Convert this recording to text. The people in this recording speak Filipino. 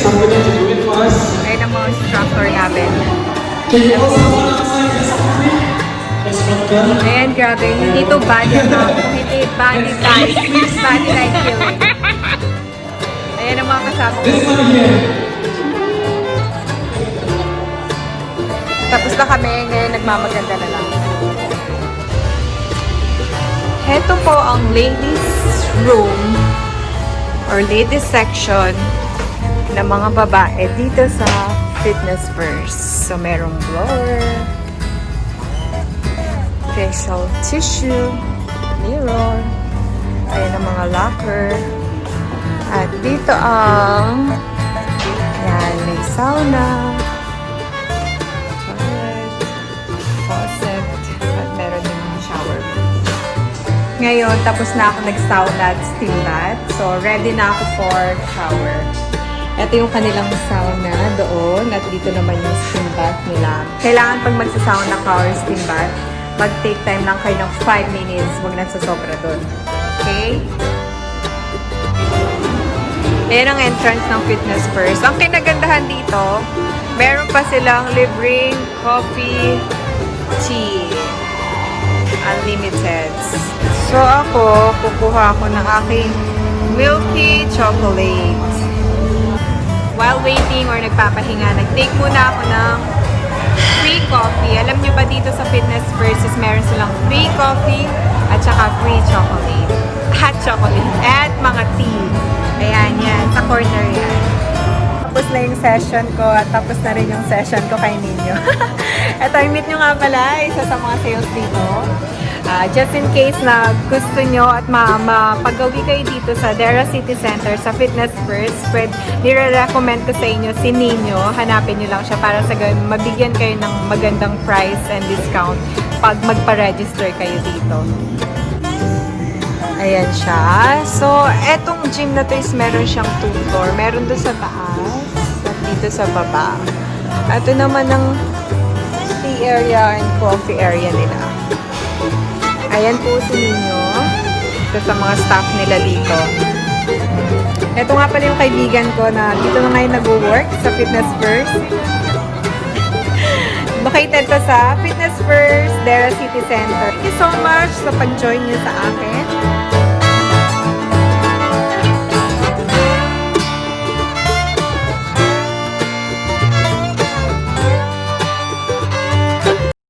somebody to do it for us? Ayun ang mga instructor namin. Can you also follow outside this complete instructor? Ayan, grabe. Hindi to body kung hindi body light. Body light killing. Ayan ang mga kasama ko. This one here. Tapos na kami, ngayon nagmamaganda na lang. Heto po ang ladies room or ladies section ng mga babae dito sa Fitness First. So, merong blower, facial tissue, mirror, ayan ang mga locker. At dito ang yan, may sauna, toilet, faucet, at meron din mga shower. Ngayon, tapos na ako nag-sauna at steam bath. So, ready na ako for shower. Ito yung kanilang sauna doon at dito naman yung steam bath nila. Kailangan pag magsasauna ka or steam bath, mag-take time lang kayo ng 5 minutes. Huwag na sobra doon. Okay? Ayan ang entrance ng Fitness First. Ang kinagandahan dito, meron pa silang libreng coffee, tea. Unlimited. So ako, kukuha ako ng aking milky chocolate. While waiting or nagpapahinga, nag-take muna ako ng free coffee. Alam nyo ba dito sa Fitness First is meron silang free coffee at saka free chocolate. Hot chocolate. At mga tea. Ayan, yan. Sa corner yan. Tapos na yung session ko at tapos na rin yung session ko kay NINO. Ito, i-meet nyo nga pala, isa sa mga sales dito. Just in case na gusto nyo at mapagawi kayo dito sa Deira City Center, sa Fitness First, nire-recommend ko sa inyo si NINO. Hanapin nyo lang siya para sa ganun, mabigyan kayo ng magandang price and discount pag magpa-register kayo dito. Ayan siya. So, etong gym na to is meron siyang 2 floor. Meron doon sa taas at dito sa baba. Ito naman ang tea area and coffee area nila. Ayan po si NINO. Ito sa mga staff nila dito. Ito nga pala yung kaibigan ko na dito na ngayon nag-work sa Fitness First. Located to sa Fitness First, Deira City Center. Thank you so much sa pag-join niyo sa akin.